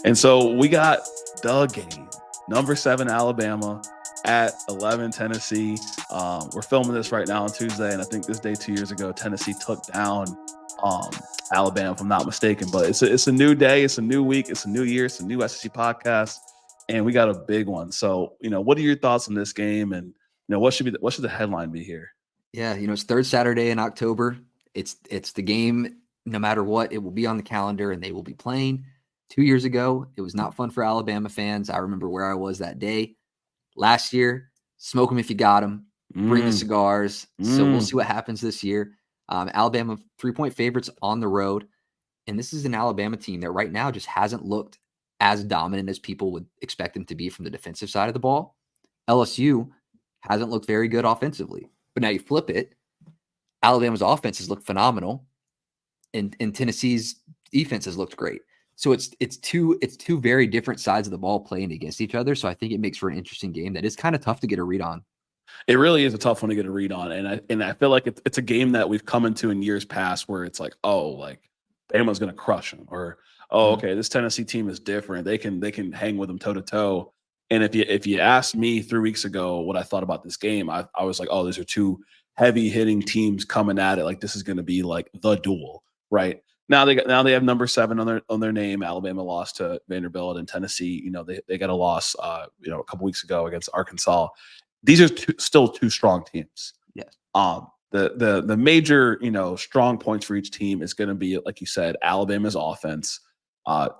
And so we got the game. Number 7 Alabama at 11 Tennessee. We're filming this right now on Tuesday, and I think this day 2 years ago, Tennessee took down um, Alabama, if I'm not mistaken. But it's a new day, it's a new week, it's a new year, it's a new SEC podcast, and we got a big one. So, what are your thoughts on this game, and what should the headline be here? Yeah, it's third Saturday in October. It's the game. No matter what, it will be on the calendar, and they will be playing. 2 years ago, it was not fun for Alabama fans. I remember where I was that day. Last year, smoke them if you got them. Bring the cigars. So we'll see what happens this year. Alabama 3-point favorites on the road. And this is an Alabama team that right now just hasn't looked as dominant as people would expect them to be from the defensive side of the ball. LSU hasn't looked very good offensively. But now you flip it. Alabama's offense has looked phenomenal. And Tennessee's defense has looked great. So it's two very different sides of the ball playing against each other. So I think it makes for an interesting game that is kind of tough to get a read on. It really is a tough one to get a read on, and I feel like it's a game that we've come into in years past where it's like, oh, like Bama's going to crush them, or okay, this Tennessee team is different. They can hang with them toe to toe. And if you asked me 3 weeks ago what I thought about this game, I was like, oh, these are two heavy hitting teams coming at it. Like this is going to be like the duel, right? Now they have number 7 on their name. Alabama lost to Vanderbilt, and Tennessee, they got a loss, a couple weeks ago against Arkansas. These are still two strong teams. Yes. The major strong points for each team is going to be, like you said, Alabama's offense.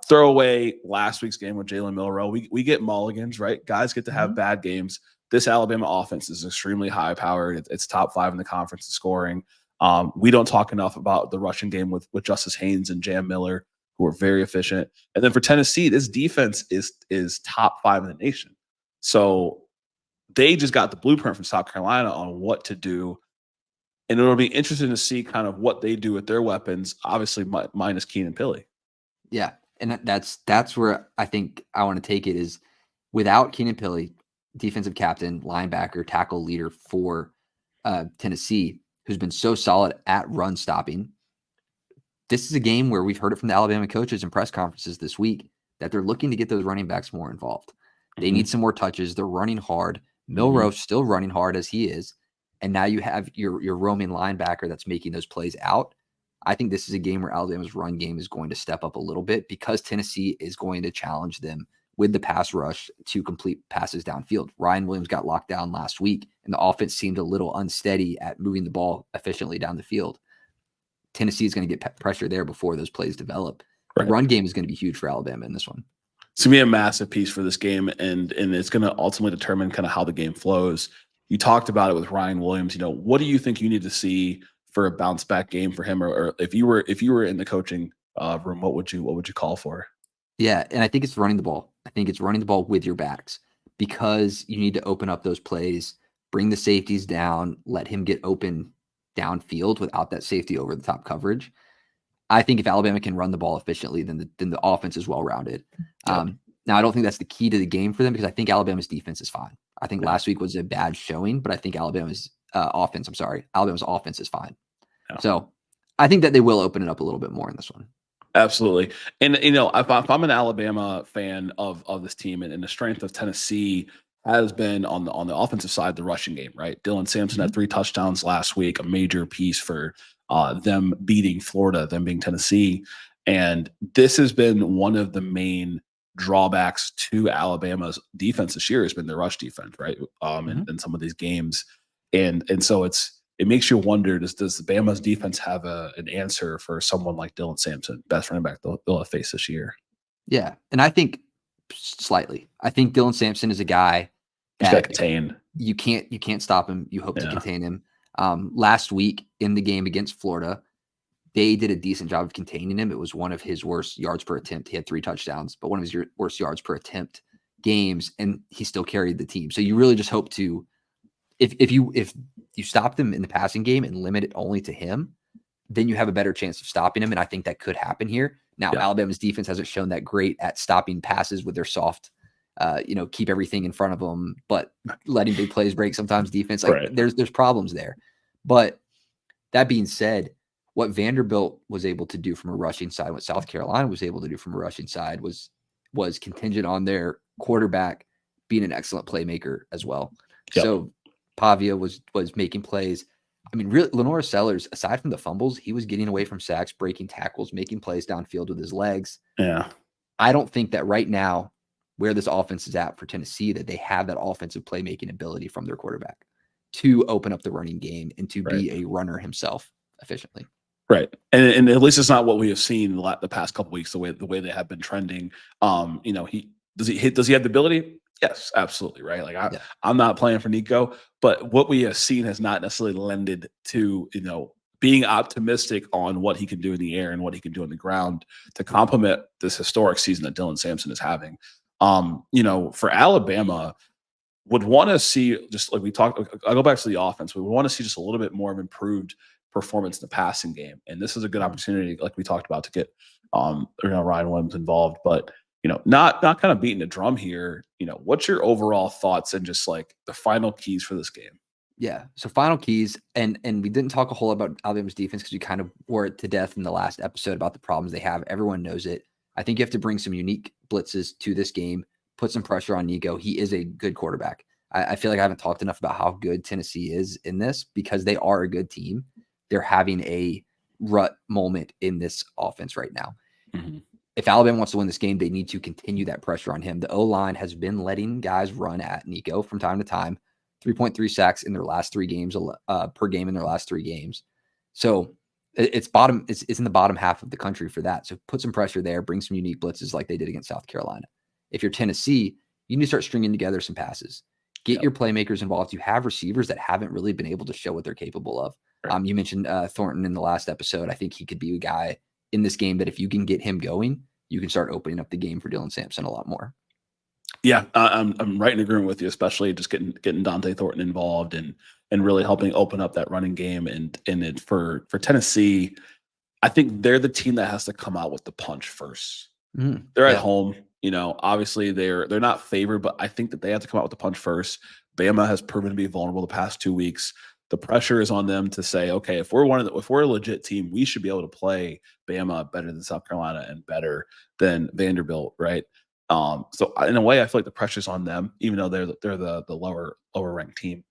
Throw away last week's game with Jalen Milroe. We get mulligans, right? Guys get to have bad games. This Alabama offense is extremely high powered. It's top 5 in the conference in scoring. We don't talk enough about the rushing game with Justice Haynes and Jam Miller, who are very efficient. And then for Tennessee, this defense is top 5 in the nation. So they just got the blueprint from South Carolina on what to do. And it'll be interesting to see kind of what they do with their weapons, obviously minus Keenan Pili. Yeah. And that's where I think I want to take it is without Keenan Pili, defensive captain, linebacker, tackle leader for Tennessee, who's been so solid at run stopping. This is a game where we've heard it from the Alabama coaches in press conferences this week that they're looking to get those running backs more involved. They need some more touches. They're running hard. Milroe still running hard as he is. And now you have your roaming linebacker that's making those plays out. I think this is a game where Alabama's run game is going to step up a little bit because Tennessee is going to challenge them with the pass rush to complete passes downfield. Ryan Williams got locked down last week, and the offense seemed a little unsteady at moving the ball efficiently down the field. Tennessee is going to get pressure there before those plays develop. Right. The run game is going to be huge for Alabama in this one. It's going to be a massive piece for this game, and it's going to ultimately determine kind of how the game flows. You talked about it with Ryan Williams. What do you think you need to see for a bounce back game for him, or if you were in the coaching room, what would you call for? Yeah, and I think it's running the ball. I think it's running the ball with your backs because you need to open up those plays, bring the safeties down, let him get open downfield without that safety over the top coverage. I think if Alabama can run the ball efficiently, then the offense is well-rounded. Yep. Now, I don't think that's the key to the game for them because I think Alabama's defense is fine. I think last week was a bad showing, but I think Alabama's offense is fine. Yeah. So I think that they will open it up a little bit more in this one. Absolutely. And, if I'm an Alabama fan of this team and the strength of Tennessee has been on the offensive side, the rushing game, right? Dylan Sampson had 3 touchdowns last week, a major piece for them beating Florida, them being Tennessee. And this has been one of the main drawbacks to Alabama's defense this year has been their rush defense, right? In some of these games. And so it makes you wonder, does Bama's defense have an answer for someone like Dylan Sampson, best running back they'll have faced this year? Yeah. And I think slightly. I think Dylan Sampson is a guy that contain. You can't stop him. You hope to contain him. Last week in the game against Florida, they did a decent job of containing him. It was one of his worst yards per attempt. He had 3 touchdowns, but one of his worst yards per attempt games, and he still carried the team. So you really just hope to, if you stop them in the passing game and limit it only to him, then you have a better chance of stopping him. And I think that could happen here. Now, Alabama's defense hasn't shown that great at stopping passes with their soft, keep everything in front of them, but letting big plays break sometimes defense. There's problems there. But that being said, what Vanderbilt was able to do from a rushing side, what South Carolina was able to do from a rushing side was was contingent on their quarterback being an excellent playmaker as well. Yep. So Pavia was making plays. I mean, really, Lenore Sellers, aside from the fumbles, he was getting away from sacks, breaking tackles, making plays downfield with his legs. Yeah. I don't think that right now, where this offense is at for Tennessee, that they have that offensive playmaking ability from their quarterback to open up the running game and to be a runner himself efficiently. Right. And at least it's not what we have seen the past couple of weeks, the way they have been trending. Does he have the ability? Yes, absolutely. Right. Like I'm not playing for Nico, but what we have seen has not necessarily lended to, being optimistic on what he can do in the air and what he can do on the ground to complement this historic season that Dylan Sampson is having. For Alabama, would want to see, just like we talked, I'll go back to the offense. We want to see just a little bit more of improved performance in the passing game. And this is a good opportunity, like we talked about, to get Ryan Williams involved. But not kind of beating the drum here. What's your overall thoughts and just like the final keys for this game? Yeah. So final keys, and we didn't talk a whole lot about Alabama's defense because we kind of wore it to death in the last episode about the problems they have. Everyone knows it. I think you have to bring some unique blitzes to this game, put some pressure on Nico. He is a good quarterback. I feel like I haven't talked enough about how good Tennessee is in this because they are a good team. They're having a rut moment in this offense right now. Mm-hmm. If Alabama wants to win this game, they need to continue that pressure on him. The O-line has been letting guys run at Nico from time to time. 3.3 sacks in their last 3 games per game in their last 3 games. So it's in the bottom half of the country for that. So put some pressure there, bring some unique blitzes like they did against South Carolina. If you're Tennessee, you need to start stringing together some passes. Get your playmakers involved. You have receivers that haven't really been able to show what they're capable of. Right. You mentioned Thornton in the last episode. I think he could be a guy in this game that if you can get him going, you can start opening up the game for Dylan Sampson a lot more. Yeah, I'm right in agreement with you, especially just getting Dante Thornton involved and really helping open up that running game. And for Tennessee, I think they're the team that has to come out with the punch first. They're at home. Obviously they're not favored, but I think that they have to come out with the punch first. Bama has proven to be vulnerable the past 2 weeks. The pressure is on them to say, okay, if we're a legit team, we should be able to play Bama better than South Carolina and better than Vanderbilt, right? So in a way, I feel like the pressure's on them, even though they're the lower ranked team,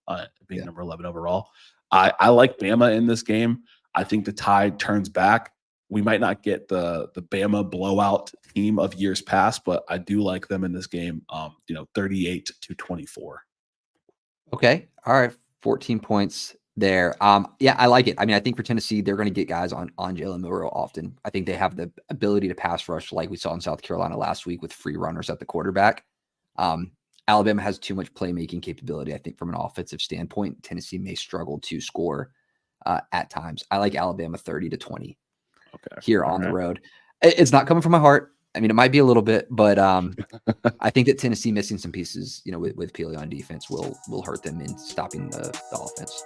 being number 11 overall. I like Bama in this game. I think the tide turns back. We might not get the Bama blowout team of years past, but I do like them in this game. 38-24. Okay. All right. 14 points there. I like it. I mean, I think for Tennessee, they're going to get guys on Jalen Milroe often. I think they have the ability to pass rush like we saw in South Carolina last week with free runners at the quarterback. Alabama has too much playmaking capability. I think from an offensive standpoint, Tennessee may struggle to score at times. I like Alabama 30-20 here on the road. It's not coming from my heart. I mean, it might be a little bit, but I think that Tennessee missing some pieces, with Peely on defense will hurt them in stopping the offense.